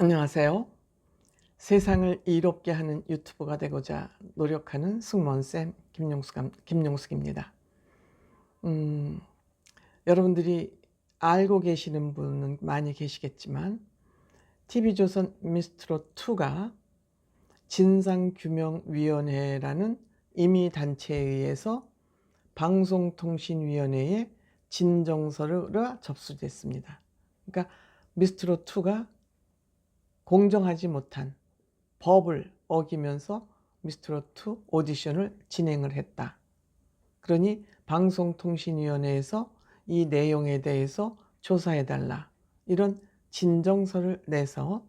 안녕하세요. 세상을 이롭게 하는 유튜버가 되고자 노력하는 승무원쌤 김용숙입니다. 음, 여러분들이 알고 계시는 분은 많이 계시겠지만 TV조선 미스트롯2가 진상규명위원회라는 임의단체에 의해서 방송통신위원회에 진정서가 접수됐습니다. 그러니까 미스트롯2가 공정하지 못한 법을 어기면서 미스트롯2 오디션을 진행을 했다. 그러니 방송통신위원회에서 이 내용에 대해서 조사해달라, 이런 진정서를 내서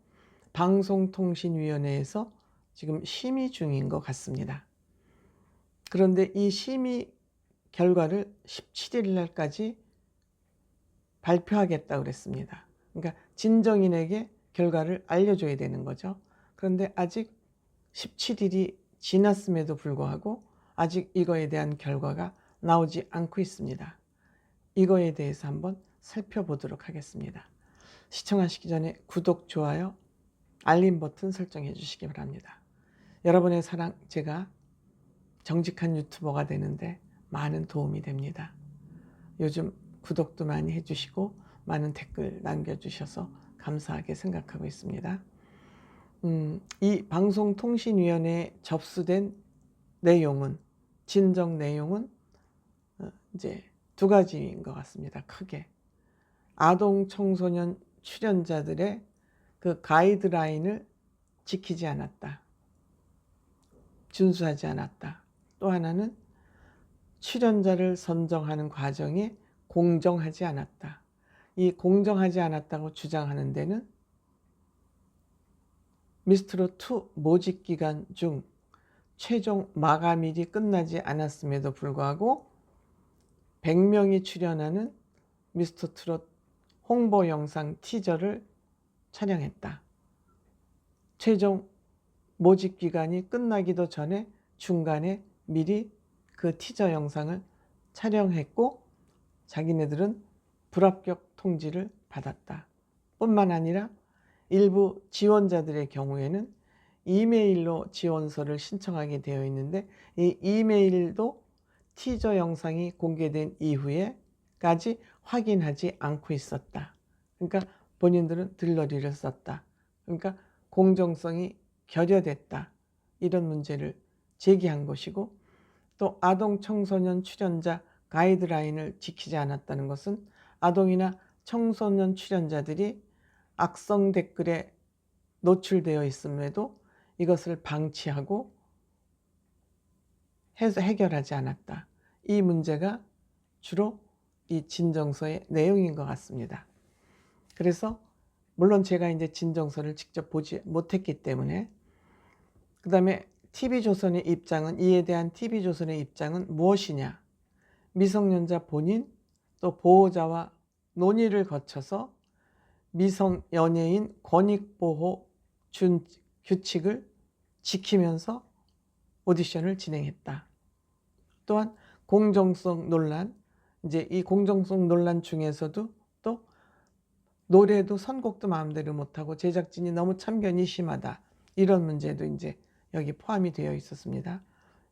방송통신위원회에서 지금 심의 중인 것 같습니다. 그런데 이 심의 결과를 17일 날까지 발표하겠다고 그랬습니다. 그러니까 진정인에게 결과를 알려줘야 되는 거죠. 그런데 아직 17일이 지났음에도 불구하고 아직 이거에 대한 결과가 나오지 않고 있습니다. 이거에 대해서 한번 살펴보도록 하겠습니다. 시청하시기 전에 구독, 좋아요, 알림 버튼 설정해 주시기 바랍니다. 여러분의 사랑, 제가 정직한 유튜버가 되는데 많은 도움이 됩니다. 요즘 구독도 많이 해주시고 많은 댓글 남겨주셔서 감사하게 생각하고 있습니다. 이 방송통신위원회에 접수된 내용은, 진정 내용은 이제 두 가지인 것 같습니다. 크게 아동 청소년 출연자들의 그 가이드라인을 지키지 않았다, 준수하지 않았다. 또 하나는 출연자를 선정하는 과정에 공정하지 않았다. 이 공정하지 않았다고 주장하는 데는 미스트롯2 모집 기간 중 최종 마감일이 끝나지 않았음에도 불구하고 100명이 출연하는 미스터트롯 홍보 영상 티저를 촬영했다. 최종 모집 기간이 끝나기도 전에 중간에 미리 그 티저 영상을 촬영했고 자기네들은 불합격 통지를 받았다. 뿐만 아니라 일부 지원자들의 경우에는 이메일로 지원서를 신청하게 되어 있는데 이 이메일도 티저 영상이 공개된 이후에까지 확인하지 않고 있었다. 그러니까 본인들은 들러리를 썼다. 그러니까 공정성이 결여됐다. 이런 문제를 제기한 것이고, 또 아동 청소년 출연자 가이드라인을 지키지 않았다는 것은 아동이나 청소년 출연자들이 악성 댓글에 노출되어 있음에도 이것을 방치하고 해서 해결하지 않았다. 이 문제가 주로 이 진정서의 내용인 것 같습니다. 그래서 물론 제가 이제 진정서를 직접 보지 못했기 때문에, 그 다음에 TV조선의 입장은, 이에 대한 TV조선의 입장은 무엇이냐, 미성년자 본인 또 보호자와 논의를 거쳐서 미성연예인 권익보호 규칙을 지키면서 오디션을 진행했다. 또한 공정성 논란, 이제 이 공정성 논란 중에서도 또 노래도 선곡도 마음대로 못하고 제작진이 너무 참견이 심하다, 이런 문제도 이제 여기 포함이 되어 있었습니다.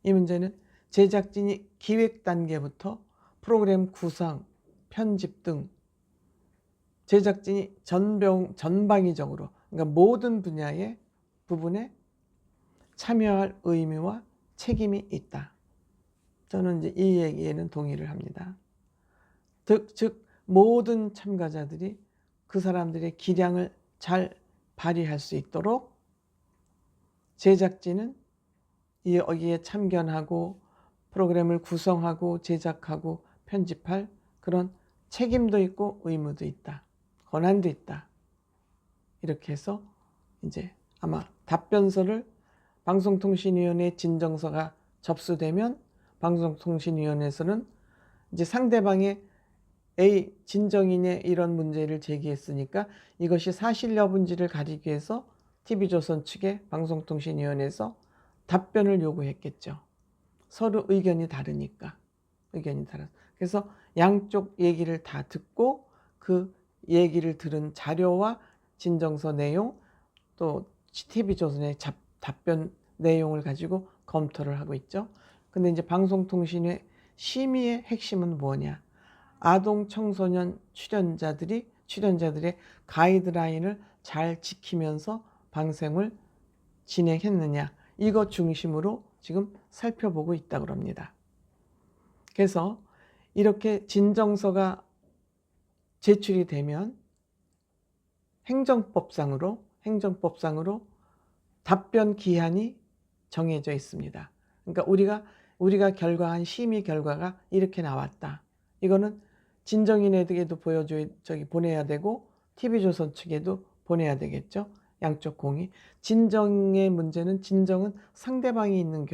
이 문제는 제작진이 기획 단계부터 프로그램 구성, 편집 등 제작진이 전방위적으로, 그러니까 모든 분야의 부분에 참여할 의무와 책임이 있다. 저는 이제 이 얘기에는 동의를 합니다. 즉 모든 참가자들이 그 사람들의 기량을 잘 발휘할 수 있도록 제작진은 여기에 참견하고 프로그램을 구성하고 제작하고 편집할 그런 책임도 있고 의무도 있다, 권한도 있다. 이렇게 해서 이제 아마 답변서를 방송통신위원회 진정서가 접수되면 방송통신위원회에서는 이제 상대방의 A 진정인의 이런 문제를 제기했으니까 이것이 사실 여부인지를 가리기 위해서 TV조선 측에 방송통신위원회에서 답변을 요구했겠죠. 서로 의견이 다르니까. 그래서 양쪽 얘기를 다 듣고 그 얘기를 들은 자료와 진정서 내용, 또 TV조선의 답변 내용을 가지고 검토를 하고 있죠. 근데 이제 방송통신의 심의의 핵심은 뭐냐? 아동 청소년 출연자들의 가이드라인을 잘 지키면서 방송을 진행했느냐, 이것 중심으로 지금 살펴보고 있다고 합니다. 그래서 이렇게 진정서가 제출이 되면 행정법상으로 답변 기한이 정해져 있습니다. 그러니까 우리가 결과한 심의 결과가 이렇게 나왔다. 이거는 진정인에게도 보내야 되고 TV조선 측에도 보내야 되겠죠. 양쪽 공의. 진정은 상대방이 있는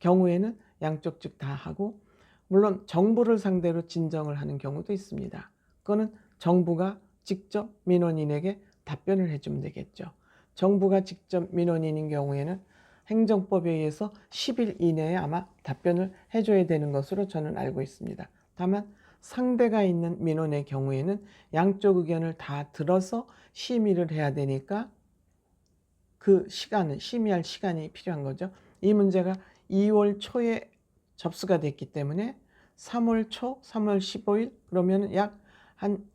경우에는 양쪽 측 다 하고, 물론 정부를 상대로 진정을 하는 경우도 있습니다. 그거는 정부가 직접 민원인에게 답변을 해주면 되겠죠. 정부가 직접 민원인인 경우에는 행정법에 의해서 10일 이내에 아마 답변을 해줘야 되는 것으로 저는 알고 있습니다. 다만 상대가 있는 민원의 경우에는 양쪽 의견을 다 들어서 심의를 해야 되니까 심의할 시간이 필요한 거죠. 이 문제가 2월 초에 접수가 됐기 때문에 3월 초, 3월 15일, 그러면 약 한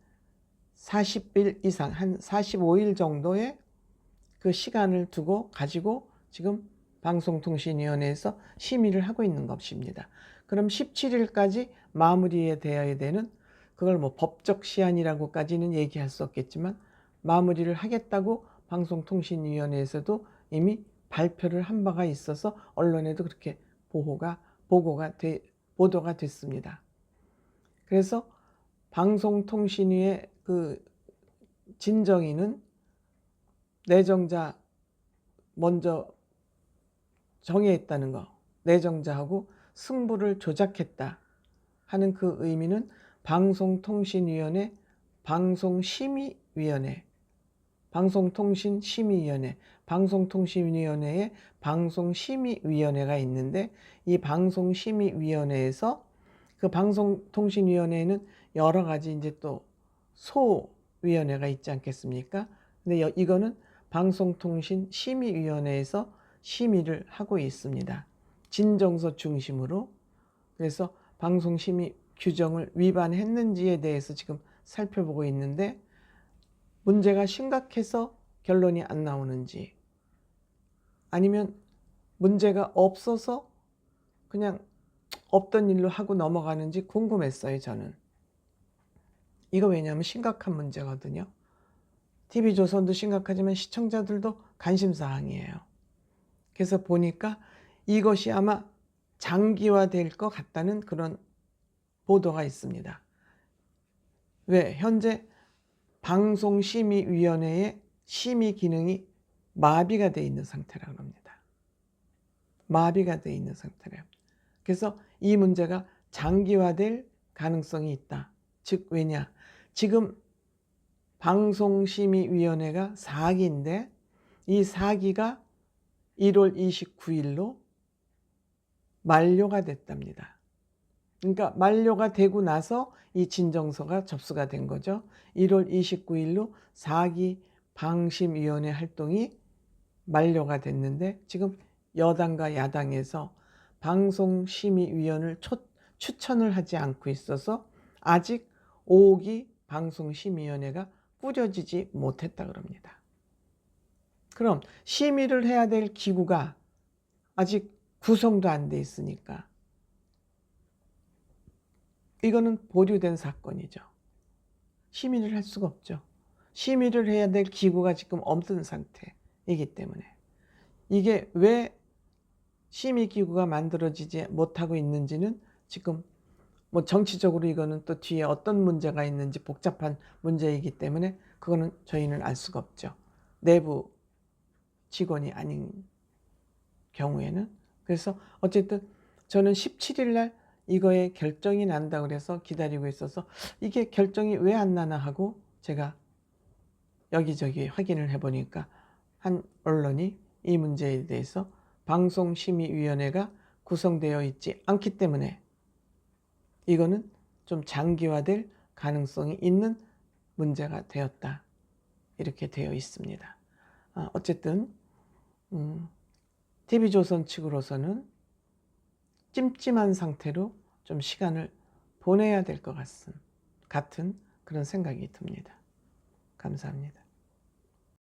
40일 이상, 한 45일 정도의 그 시간을 가지고 지금 방송통신위원회에서 심의를 하고 있는 것입니다. 그럼 17일까지 마무리되어야 되는, 그걸 뭐 법적 시한이라고까지는 얘기할 수 없겠지만 마무리를 하겠다고 방송통신위원회에서도 이미 발표를 한 바가 있어서 언론에도 그렇게 보도가 됐습니다. 그래서 방송통신위의 그 진정인은 내정자 먼저 정해있다는 거, 내정자하고 승부를 조작했다 하는 그 의미는 방송통신심의위원회의 방송심의위원회가 있는데, 이 방송심의위원회에서 그 방송통신위원회에는 여러 가지 이제 또 소위원회가 있지 않겠습니까? 근데 이거는 방송통신심의위원회에서 심의를 하고 있습니다. 진정서 중심으로. 그래서 방송심의 규정을 위반했는지에 대해서 지금 살펴보고 있는데, 문제가 심각해서 결론이 안 나오는지, 아니면 문제가 없어서 그냥 없던 일로 하고 넘어가는지 궁금했어요, 저는. 이거 왜냐하면 심각한 문제거든요. TV조선도 심각하지만 시청자들도 관심사항이에요. 그래서 보니까 이것이 아마 장기화될 것 같다는 그런 보도가 있습니다. 왜? 현재 방송심의위원회의 심의 기능이 마비가 되어 있는 상태라고 합니다. 마비가 되어 있는 상태래요. 그래서 이 문제가 장기화될 가능성이 있다. 즉 왜냐? 지금 방송심의위원회가 4기인데 이 4기가 1월 29일로 만료가 됐답니다. 그러니까 만료가 되고 나서 이 진정서가 접수가 된 거죠. 1월 29일로 4기 방심위원회 활동이 만료가 됐는데, 지금 여당과 야당에서 방송심의위원을 추천을 하지 않고 있어서 아직 5기 방송심의위원회가 꾸려지지 못했다고 합니다. 그럼 심의를 해야 될 기구가 아직 구성도 안 돼 있으니까 이거는 보류된 사건이죠. 심의를 할 수가 없죠. 심의를 해야 될 기구가 지금 없는 상태이기 때문에, 이게 왜 심의기구가 만들어지지 못하고 있는지는 지금 뭐 정치적으로 이거는 또 뒤에 어떤 문제가 있는지 복잡한 문제이기 때문에 그거는 저희는 알 수가 없죠. 내부 직원이 아닌 경우에는. 그래서 어쨌든 저는 17일 날 이거에 결정이 난다고 그래서 기다리고 있어서, 이게 결정이 왜 안 나나 하고 제가 여기저기 확인을 해보니까 한 언론이 이 문제에 대해서 방송심의위원회가 구성되어 있지 않기 때문에 이거는 좀 장기화될 가능성이 있는 문제가 되었다, 이렇게 되어 있습니다. 어쨌든 TV조선 측으로서는 찜찜한 상태로 좀 시간을 보내야 될 것 같은 그런 생각이 듭니다. 감사합니다.